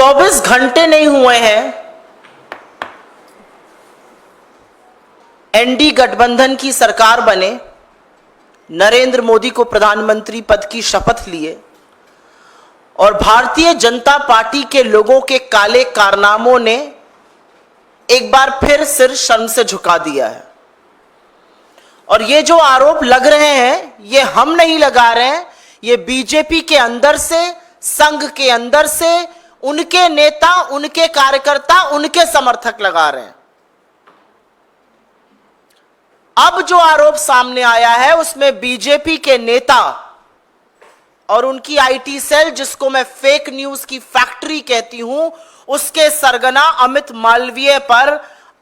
24 घंटे नहीं हुए हैं एनडी गठबंधन की सरकार बने, नरेंद्र मोदी को प्रधानमंत्री पद की शपथ लिए और भारतीय जनता पार्टी के लोगों के काले कारनामों ने एक बार फिर सिर शर्म से झुका दिया है। और ये जो आरोप लग रहे हैं ये हम नहीं लगा रहे हैं, ये बीजेपी के अंदर से, संघ के अंदर से उनके नेता, उनके कार्यकर्ता, उनके समर्थक लगा रहे हैं। अब जो आरोप सामने आया है उसमें बीजेपी के नेता और उनकी आईटी सेल, जिसको मैं फेक न्यूज की फैक्ट्री कहती हूं, उसके सरगना अमित मालवीय पर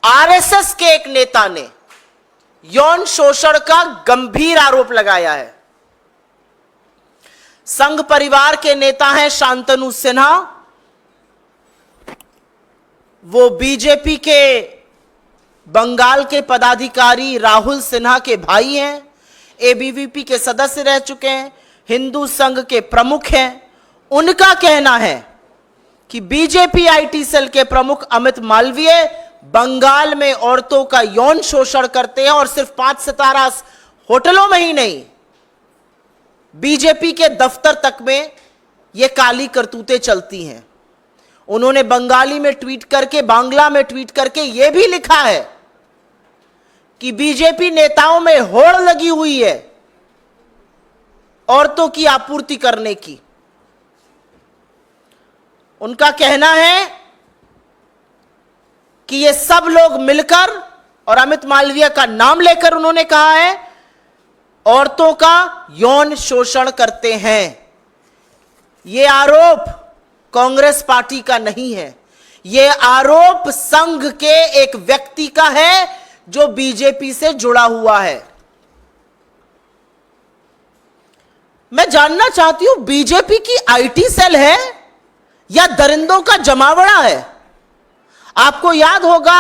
आरएसएस के एक नेता ने यौन शोषण का गंभीर आरोप लगाया है। संघ परिवार के नेता हैं शांतनु सिन्हा, वो बीजेपी के बंगाल के पदाधिकारी राहुल सिन्हा के भाई हैं, एबीवीपी के सदस्य रह चुके हैं, हिंदू संघ के प्रमुख हैं। उनका कहना है कि बीजेपी आईटी सेल के प्रमुख अमित मालवीय बंगाल में औरतों का यौन शोषण करते हैं और सिर्फ 5 सितारा होटलों में ही नहीं, बीजेपी के दफ्तर तक में यह काली करतूतें चलती हैं। उन्होंने बंगाली में ट्वीट करके, बांग्ला में ट्वीट करके यह भी लिखा है कि बीजेपी नेताओं में होड़ लगी हुई है औरतों की आपूर्ति करने की। उनका कहना है कि ये सब लोग मिलकर, और अमित मालवीय का नाम लेकर उन्होंने कहा है, औरतों का यौन शोषण करते हैं। यह आरोप कांग्रेस पार्टी का नहीं है, यह आरोप संघ के एक व्यक्ति का है जो बीजेपी से जुड़ा हुआ है। मैं जानना चाहती हूं बीजेपी की आईटी सेल है या दरिंदों का जमावड़ा है? आपको याद होगा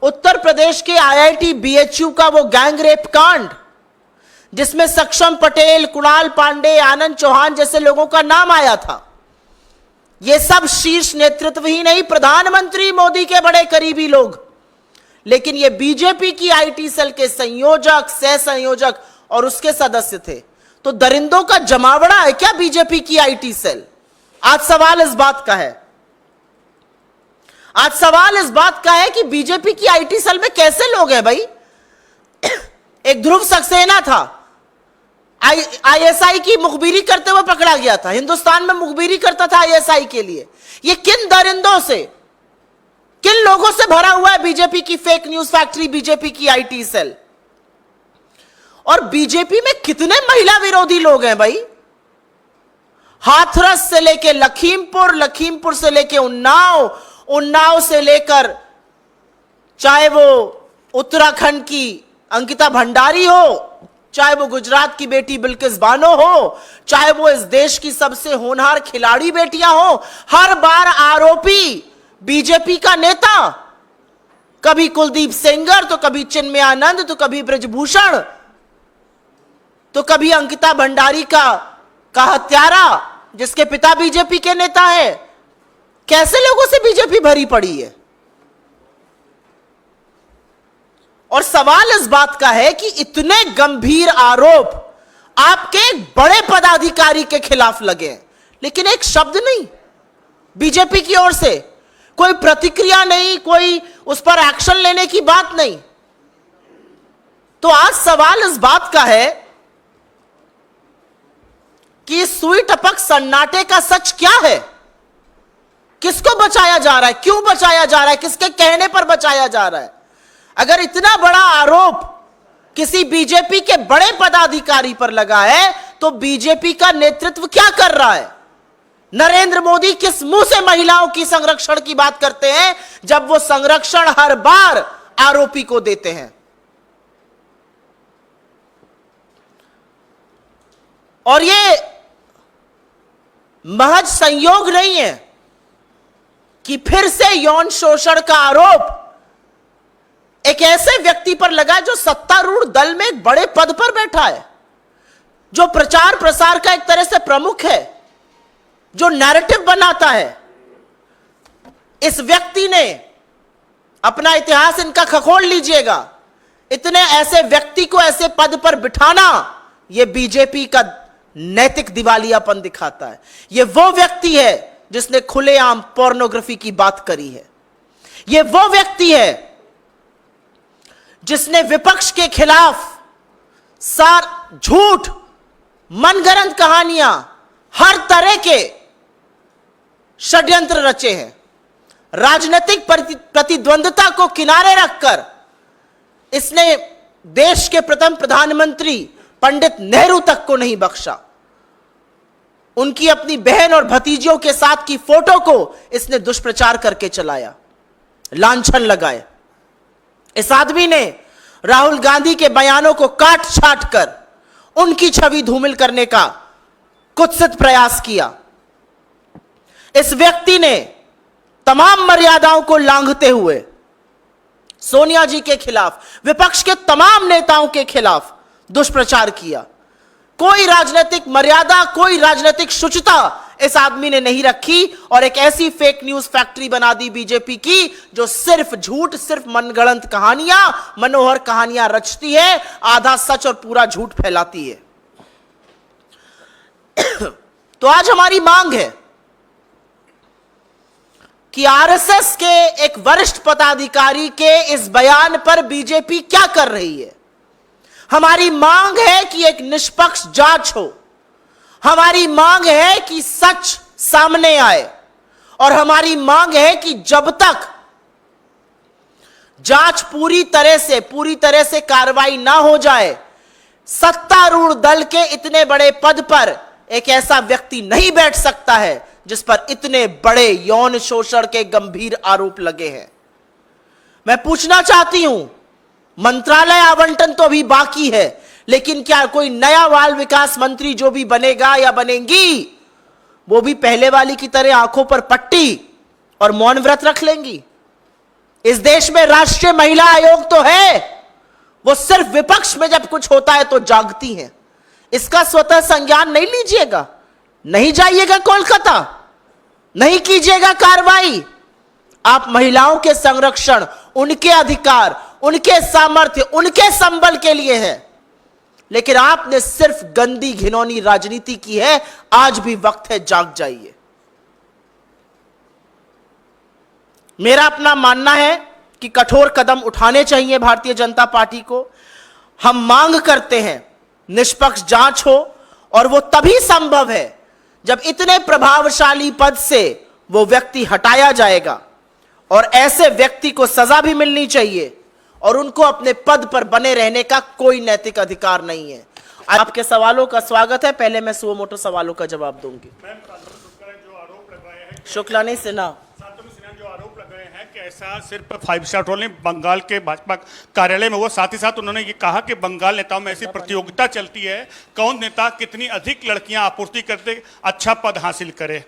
उत्तर प्रदेश के आईआईटी बीएचयू का वो गैंग रेप कांड, जिसमें सक्षम पटेल, कुणाल पांडे, आनंद चौहान जैसे लोगों का नाम आया था। ये सब शीर्ष नेतृत्व ही नहीं, प्रधानमंत्री मोदी के बड़े करीबी लोग, लेकिन ये बीजेपी की आईटी सेल के संयोजक, सह संयोजक और उसके सदस्य थे। तो दरिंदों का जमावड़ा है क्या बीजेपी की आईटी सेल? आज सवाल इस बात का है, आज सवाल इस बात का है कि बीजेपी की आईटी सेल में कैसे लोग हैं भाई? एक ध्रुव सक्सेना था, आईएसआई की मुखबिरी करते हुए पकड़ा गया था, हिंदुस्तान में मुखबिरी करता था आईएसआई के लिए। ये किन दरिंदों से, किन लोगों से भरा हुआ है बीजेपी की फेक न्यूज फैक्ट्री, बीजेपी की आईटी सेल? और बीजेपी में कितने महिला विरोधी लोग हैं भाई? हाथरस से लेके लखीमपुर, लखीमपुर से लेके उन्नाव, उन्नाव से लेकर चाहे वो उत्तराखंड की अंकिता भंडारी हो, चाहे वो गुजरात की बेटी बिल्किस बानो हो, चाहे वो इस देश की सबसे होनहार खिलाड़ी बेटियां हो, हर बार आरोपी बीजेपी का नेता, कभी कुलदीप सेंगर, तो कभी चिन्मय आनंद, तो कभी ब्रजभूषण, तो कभी अंकिता भंडारी का हत्यारा जिसके पिता बीजेपी के नेता है। कैसे लोगों से बीजेपी भरी पड़ी है? और सवाल इस बात का है कि इतने गंभीर आरोप आपके एक बड़े पदाधिकारी के खिलाफ लगे, लेकिन एक शब्द नहीं बीजेपी की ओर से, कोई प्रतिक्रिया नहीं, कोई उस पर एक्शन लेने की बात नहीं। तो आज सवाल इस बात का है कि सुई टपक सन्नाटे का सच क्या है? किसको बचाया जा रहा है? क्यों बचाया जा रहा है? किसके कहने पर बचाया जा रहा है? अगर इतना बड़ा आरोप किसी बीजेपी के बड़े पदाधिकारी पर लगा है तो बीजेपी का नेतृत्व क्या कर रहा है? नरेंद्र मोदी किस मुंह से महिलाओं की संरक्षण की बात करते हैं जब वो संरक्षण हर बार आरोपी को देते हैं? और ये महज संयोग नहीं है कि फिर से यौन शोषण का आरोप एक ऐसे व्यक्ति पर लगा जो सत्तारूढ़ दल में एक बड़े पद पर बैठा है, जो प्रचार प्रसार का एक तरह से प्रमुख है, जो नैरेटिव बनाता है। इस व्यक्ति ने अपना इतिहास इनका खखोल लीजिएगा, इतने ऐसे व्यक्ति को ऐसे पद पर बिठाना यह बीजेपी का नैतिक दिवालियापन दिखाता है। यह वो व्यक्ति है जिसने खुलेआम पोर्नोग्राफी की बात करी है। यह वो व्यक्ति है जिसने विपक्ष के खिलाफ झूठ, मनगढ़ंत कहानियां, हर तरह के षड्यंत्र रचे हैं। राजनीतिक प्रतिद्वंद्विता को किनारे रखकर इसने देश के प्रथम प्रधानमंत्री पंडित नेहरू तक को नहीं बख्शा। उनकी अपनी बहन और भतीजियों के साथ की फोटो को इसने दुष्प्रचार करके चलाया, लांछन लगाए। इस आदमी ने राहुल गांधी के बयानों को काट छाट कर उनकी छवि धूमिल करने का कुत्सित प्रयास किया। इस व्यक्ति ने तमाम मर्यादाओं को लांघते हुए सोनिया जी के खिलाफ, विपक्ष के तमाम नेताओं के खिलाफ दुष्प्रचार किया। कोई राजनीतिक मर्यादा, कोई राजनीतिक शुचिता इस आदमी ने नहीं रखी और एक ऐसी फेक न्यूज फैक्ट्री बना दी बीजेपी की, जो सिर्फ झूठ, सिर्फ मनगढ़ंत कहानियां, मनोहर कहानियां रचती है, आधा सच और पूरा झूठ फैलाती है। तो आज हमारी मांग है कि आरएसएस के एक वरिष्ठ पदाधिकारी के इस बयान पर बीजेपी क्या कर रही है। हमारी मांग है कि एक निष्पक्ष जांच हो। हमारी मांग है कि सच सामने आए और हमारी मांग है कि जब तक जांच पूरी तरह से कार्रवाई ना हो जाए, सत्तारूढ़ दल के इतने बड़े पद पर एक ऐसा व्यक्ति नहीं बैठ सकता है जिस पर इतने बड़े यौन शोषण के गंभीर आरोप लगे हैं। मैं पूछना चाहती हूं, मंत्रालय आवंटन तो अभी बाकी है, लेकिन क्या कोई नया बाल विकास मंत्री जो भी बनेगा या बनेंगी, वो भी पहले वाली की तरह आंखों पर पट्टी और मौन व्रत रख लेंगी? इस देश में राष्ट्रीय महिला आयोग तो है, वो सिर्फ विपक्ष में जब कुछ होता है तो जागती हैं। इसका स्वतः संज्ञान नहीं लीजिएगा, नहीं जाइएगा कोलकाता, नहीं कीजिएगा कार्रवाई। आप महिलाओं के संरक्षण, उनके अधिकार, उनके सामर्थ्य, उनके संबल के लिए है, लेकिन आपने सिर्फ गंदी घिनौनी राजनीति की है। आज भी वक्त है, जाग जाइए। मेरा अपना मानना है कि कठोर कदम उठाने चाहिए भारतीय जनता पार्टी को। हम मांग करते हैं निष्पक्ष जांच हो, और वो तभी संभव है जब इतने प्रभावशाली पद से वो व्यक्ति हटाया जाएगा, और ऐसे व्यक्ति को सजा भी मिलनी चाहिए और उनको अपने पद पर बने रहने का कोई नैतिक अधिकार नहीं है। आपके सवालों का स्वागत है। पहले मैं सुओ मोटो सवालों का जवाब दूंगी। शुक्ला नहीं सिन्हा जो आरोप लगाए हैं कि ऐसा सिर्फ 5 स्टार होटल नहीं, बंगाल के भाजपा कार्यालय में हुआ। साथ ही साथ उन्होंने ये कहा कि बंगाल नेताओं में ऐसी प्रतियोगिता चलती है, कौन नेता कितनी अधिक लड़कियां आपूर्ति करते अच्छा पद हासिल करे।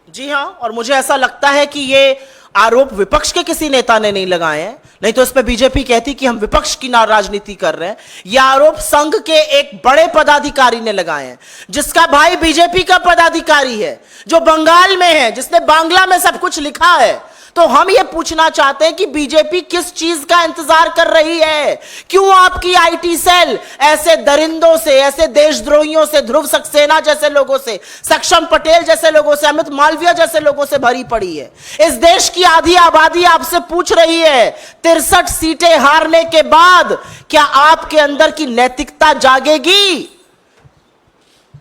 जी हां, और मुझे ऐसा लगता है कि ये आरोप विपक्ष के किसी नेता ने नहीं लगाए हैं, नहीं तो इस पे बीजेपी कहती कि हम विपक्ष की ना राजनीति कर रहे हैं। यह आरोप संघ के एक बड़े पदाधिकारी ने लगाए हैं, जिसका भाई बीजेपी का पदाधिकारी है, जो बंगाल में है, जिसने बांग्ला में सब कुछ लिखा है। तो हम ये पूछना चाहते हैं कि बीजेपी किस चीज का इंतजार कर रही है? क्यों आपकी आईटी सेल ऐसे दरिंदों से, ऐसे देशद्रोहियों से, ध्रुव सक्सेना जैसे लोगों से, सक्षम पटेल जैसे लोगों से, अमित मालवीय जैसे लोगों से भरी पड़ी है? इस देश की आधी आबादी आपसे पूछ रही है, 63 सीटें हारने के बाद क्या आपके अंदर की नैतिकता जागेगी?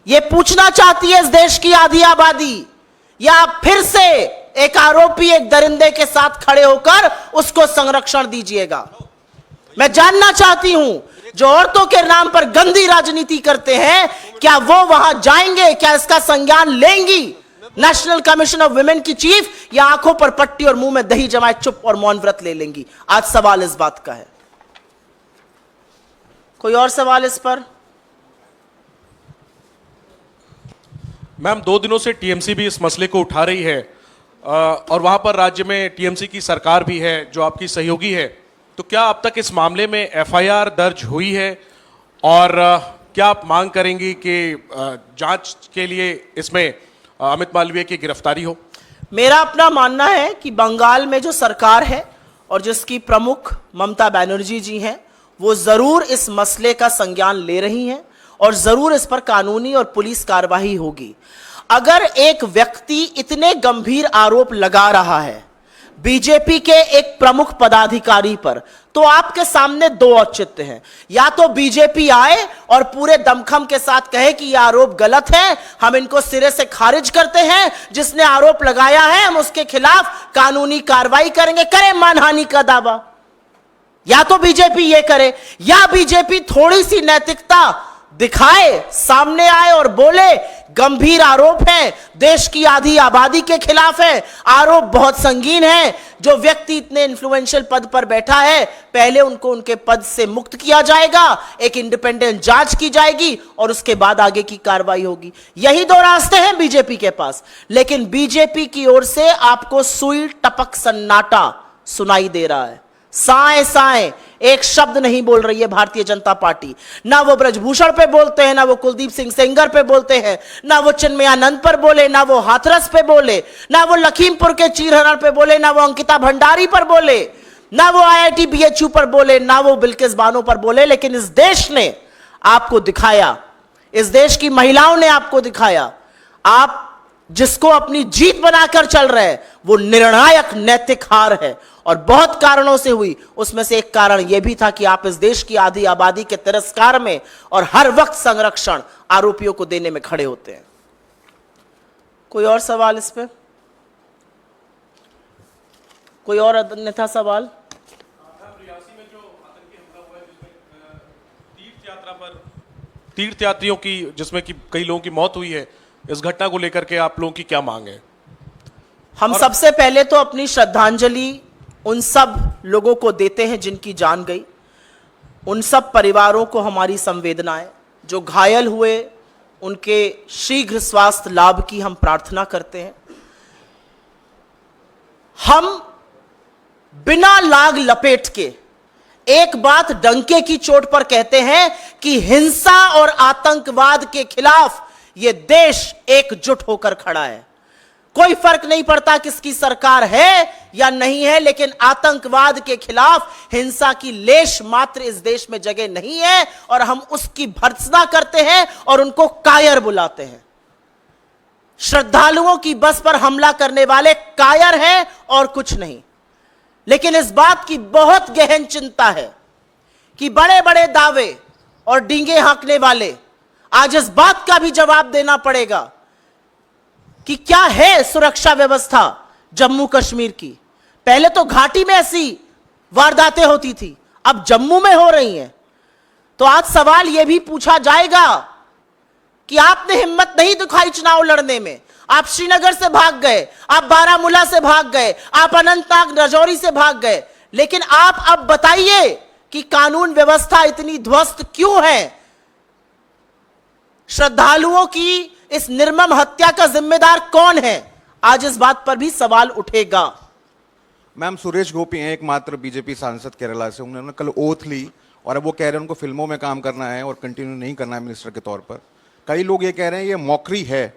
ये पूछना चाहती है इस देश की आधी आबादी, या आप फिर से एक आरोपी, एक दरिंदे के साथ खड़े होकर उसको संरक्षण दीजिएगा? मैं जानना चाहती हूं, जो औरतों के नाम पर गंदी राजनीति करते हैं, क्या वो वहां जाएंगे? क्या इसका संज्ञान लेंगी नेशनल कमीशन ऑफ वुमेन की चीफ, या आंखों पर पट्टी और मुंह में दही जमाए चुप और मौन व्रत ले लेंगी? आज सवाल इस बात का है। कोई और सवाल इस पर? मैम, 2 दिनों से टीएमसी भी इस मसले को उठा रही है, और वहां पर राज्य में टीएमसी की सरकार भी है जो आपकी सहयोगी है। तो क्या अब तक इस मामले में एफआईआर दर्ज हुई है, और क्या आप मांग करेंगी कि जांच के लिए इसमें अमित मालवीय की गिरफ्तारी हो? मेरा अपना मानना है कि बंगाल में जो सरकार है और जिसकी प्रमुख ममता बनर्जी जी हैं, वो जरूर इस मसले का संज्ञान ले रही हैं और जरूर इस पर कानूनी और पुलिस कार्रवाई होगी। अगर एक व्यक्ति इतने गंभीर आरोप लगा रहा है बीजेपी के एक प्रमुख पदाधिकारी पर, तो आपके सामने दो औचित्य हैं। या तो बीजेपी आए और पूरे दमखम के साथ कहे कि यह आरोप गलत है, हम इनको सिरे से खारिज करते हैं, जिसने आरोप लगाया है हम उसके खिलाफ कानूनी कार्रवाई करेंगे, करें मानहानि का दावा। या तो बीजेपी ये करे, या बीजेपी थोड़ी सी नैतिकता दिखाए, सामने आए और बोले गंभीर आरोप है, देश की आधी आबादी के खिलाफ है, आरोप बहुत संगीन है, जो व्यक्ति इतने इन्फ्लुएंशियल पद पर बैठा है पहले उनको उनके पद से मुक्त किया जाएगा, एक इंडिपेंडेंट जांच की जाएगी और उसके बाद आगे की कार्रवाई होगी। यही दो रास्ते हैं बीजेपी के पास। लेकिन बीजेपी की ओर से आपको सुई टपक सन्नाटा सुनाई दे रहा है, साए साए एक शब्द नहीं बोल रही है भारतीय जनता पार्टी। ना वो ब्रजभूषण पे बोलते हैं, ना वो कुलदीप सिंह सेंगर पे बोलते हैं, ना वो चिन्मयानंद पर बोले, ना वो हाथरस पे बोले, ना वो लखीमपुर के चीरहरण पे बोले, ना वो अंकिता भंडारी पर बोले, ना वो IIT BHU पर बोले, ना वो बिल्किस बानो पर बोले। लेकिन इस देश ने आपको दिखाया, इस देश की महिलाओं ने आपको दिखाया, आप जिसको अपनी जीत बनाकर चल रहे हैं वो निर्णायक नैतिक हार है और बहुत कारणों से हुई। उसमें से एक कारण यह भी था कि आप इस देश की आधी आबादी के तिरस्कार में और हर वक्त संरक्षण आरोपियों को देने में खड़े होते हैं। कोई और सवाल इस पे? कोई और अन्यथा सवाल? रियासी में जो आतंकी हमला हुआ है, जिसमें तीर्थयात्रियों की, जिसमें कि कई लोगों की मौत हुई है, इस घटना को लेकर के आप लोगों की क्या मांग है? हम सबसे पहले तो अपनी श्रद्धांजलि उन सब लोगों को देते हैं जिनकी जान गई, उन सब परिवारों को हमारी संवेदनाएं, जो घायल हुए उनके शीघ्र स्वास्थ्य लाभ की हम प्रार्थना करते हैं। हम बिना लाग लपेट के एक बात डंके की चोट पर कहते हैं कि हिंसा और आतंकवाद के खिलाफ यह देश एकजुट होकर खड़ा है। कोई फर्क नहीं पड़ता किसकी सरकार है या नहीं है, लेकिन आतंकवाद के खिलाफ हिंसा की लेश मात्र इस देश में जगह नहीं है और हम उसकी भर्त्सना करते हैं और उनको कायर बुलाते हैं। श्रद्धालुओं की बस पर हमला करने वाले कायर हैं और कुछ नहीं। लेकिन इस बात की बहुत गहन चिंता है कि बड़े बड़े दावे और डींगे हाँकने वाले आज इस बात का भी जवाब देना पड़ेगा कि क्या है सुरक्षा व्यवस्था जम्मू कश्मीर की। पहले तो घाटी में ऐसी वारदातें होती थी, अब जम्मू में हो रही हैं। तो आज सवाल यह भी पूछा जाएगा कि आपने हिम्मत नहीं दिखाई चुनाव लड़ने में, आप श्रीनगर से भाग गए, आप बारामूला से भाग गए, आप अनंतनाग राजौरी से भाग गए, लेकिन आप अब बताइए कि कानून व्यवस्था इतनी ध्वस्त क्यों है? श्रद्धालुओं की इस निर्मम हत्या का जिम्मेदार कौन है? आज इस बात पर भी सवाल उठेगा। मैम, सुरेश गोपी हैं एकमात्र बीजेपी सांसद केरला से। उन्होंने कल ओथ ली और अब वो कह रहे हैं उनको फिल्मों में काम करना है और कंटिन्यू नहीं करना है मिनिस्टर के तौर पर। कई लोग ये कह रहे हैं ये मौकरी है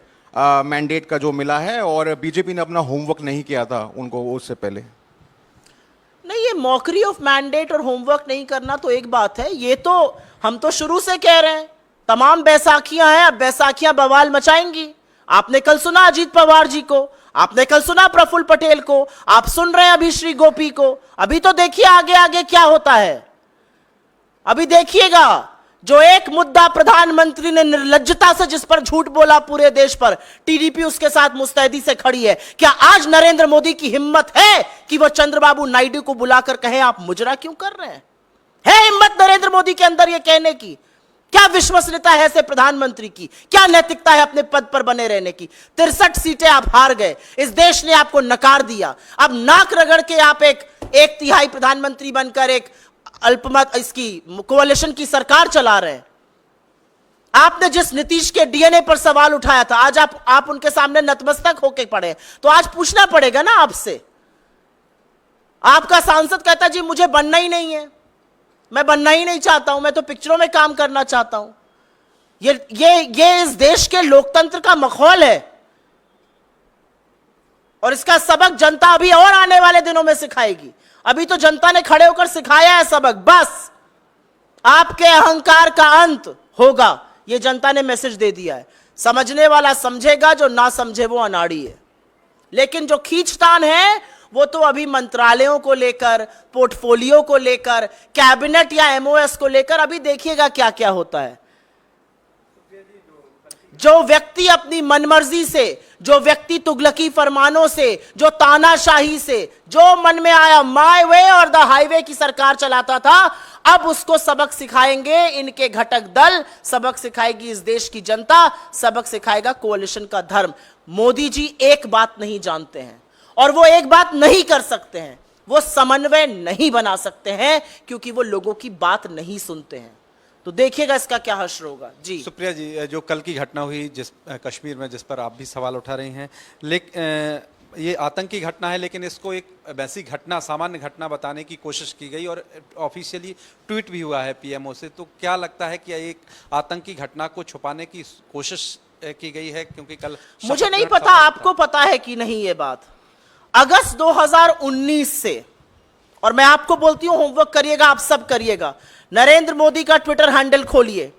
मैंडेट का जो मिला है और बीजेपी ने अपना होमवर्क नहीं किया था उनको उससे पहले। नहीं, ये मॉकरी ऑफ मैंडेट और होमवर्क नहीं करना तो एक बात है, ये तो हम तो शुरू से कह रहे हैं तमाम बैसाखियां हैं, अब बैसाखियां बवाल मचाएंगी। आपने कल सुना अजीत पवार जी को, आपने कल सुना प्रफुल्ल पटेल को, आप सुन रहे हैं अभी श्री गोपी को। अभी तो देखिए आगे आगे क्या होता है। अभी देखिएगा, जो एक मुद्दा प्रधानमंत्री ने निर्लज्जता से जिस पर झूठ बोला पूरे देश पर, टीडीपी उसके साथ मुस्तैदी से खड़ी है। क्या आज नरेंद्र मोदी की हिम्मत है कि वह चंद्रबाबू नायडू को बुलाकर कहे आप मुजरा क्यों कर रहे हैं? है हिम्मत नरेंद्र मोदी के अंदर यह कहने की? क्या विश्वसनीयता है ऐसे प्रधानमंत्री की? क्या नैतिकता है अपने पद पर बने रहने की? 63 सीटें आप हार गए, इस देश ने आपको नकार दिया। अब नाक रगड़ के आप एक तिहाई प्रधानमंत्री बनकर एक अल्पमत इसकी कोalition की सरकार चला रहे हैं। आपने जिस नीतीश के डीएनए पर सवाल उठाया था, आज आप उनके सामने नतमस्तक होके पड़े। तो आज पूछना पड़ेगा ना आपसे। आपका सांसद कहता जी मुझे बनना ही नहीं है, मैं बनना ही नहीं चाहता हूं, मैं तो पिक्चरों में काम करना चाहता हूं। ये इस देश के लोकतंत्र का मखौल है। और इसका सबक जनता अभी और आने वाले दिनों में सिखाएगी। अभी तो जनता ने खड़े होकर सिखाया है सबक, बस आपके अहंकार का अंत होगा, यह जनता ने मैसेज दे दिया है। समझने वाला समझेगा, जो ना समझे वो अनाड़ी है। लेकिन जो खींचतान है वो तो अभी मंत्रालयों को लेकर, पोर्टफोलियो को लेकर, कैबिनेट या एमओएस को लेकर अभी देखिएगा क्या क्या होता है। जो व्यक्ति अपनी मनमर्जी से, जो व्यक्ति तुगलकी फरमानों से, जो तानाशाही से, जो मन में आया माय वे और द हाईवे की सरकार चलाता था, अब उसको सबक सिखाएंगे इनके घटक दल, सबक सिखाएगी इस देश की जनता, सबक सिखाएगा कोalition का धर्म। मोदी जी एक बात नहीं जानते हैं और वो एक बात नहीं कर सकते हैं, वो समन्वय नहीं बना सकते हैं क्योंकि वो लोगों की बात नहीं सुनते हैं। तो देखिएगा इसका क्या हश्र होगा। जी सुप्रिया जी, जो कल की घटना हुई कश्मीर में, जिस पर आप भी सवाल उठा रही हैं, लेकिन ये आतंकी घटना है, लेकिन इसको एक वैसी घटना, सामान्य घटना बताने की कोशिश की गई और ऑफिशियली ट्वीट भी हुआ है पीएमओ से। तो क्या लगता है कि एक आतंकी घटना को छुपाने की कोशिश की गई है? क्योंकि कल मुझे नहीं पता, आपको पता है कि नहीं ये बात। अगस्त 2019 से, और मैं आपको बोलती हूं होमवर्क करिएगा, आप सब करिएगा, नरेंद्र मोदी का ट्विटर हैंडल खोलिए,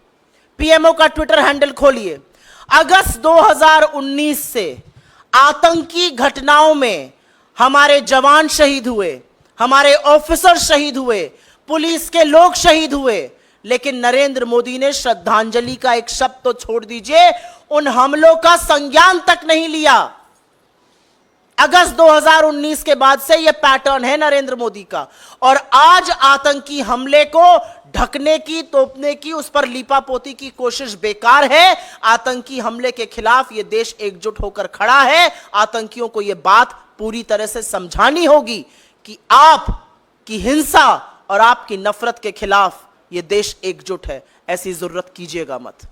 पीएमओ का ट्विटर हैंडल खोलिए। अगस्त 2019 से आतंकी घटनाओं में हमारे जवान शहीद हुए, हमारे ऑफिसर शहीद हुए, पुलिस के लोग शहीद हुए, लेकिन नरेंद्र मोदी ने श्रद्धांजलि का एक शब्द तो छोड़ दीजिए, उन हमलों का संज्ञान तक नहीं लिया। अगस्त 2019 के बाद से यह पैटर्न है नरेंद्र मोदी का। और आज आतंकी हमले को ढकने की, तोपने की, उस पर लीपापोती की कोशिश बेकार है। आतंकी हमले के खिलाफ यह देश एकजुट होकर खड़ा है। आतंकियों को यह बात पूरी तरह से समझानी होगी कि आपकी हिंसा और आपकी नफरत के खिलाफ यह देश एकजुट है। ऐसी जरूरत कीजिएगा मत।